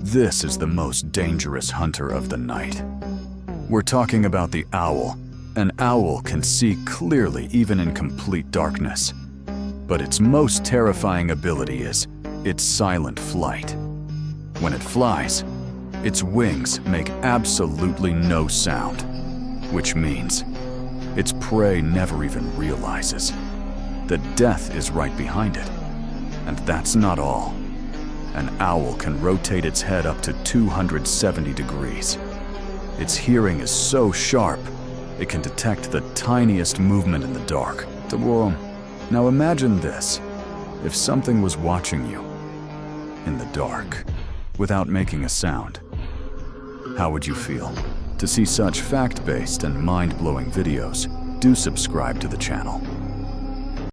This is the most dangerous hunter of the night. We're talking about the owl. An owl can see clearly even in complete darkness. But its most terrifying ability is its silent flight. When it flies, its wings make absolutely no sound, which means its prey never even realizes that death is right behind it. And that's not all. An owl can rotate its head up to 270 degrees. Its hearing is so sharp, it can detect the tiniest movement in the dark. Now imagine this. If something was watching you in the dark without making a sound, how would you feel? To see such fact-based and mind-blowing videos, do subscribe to the channel.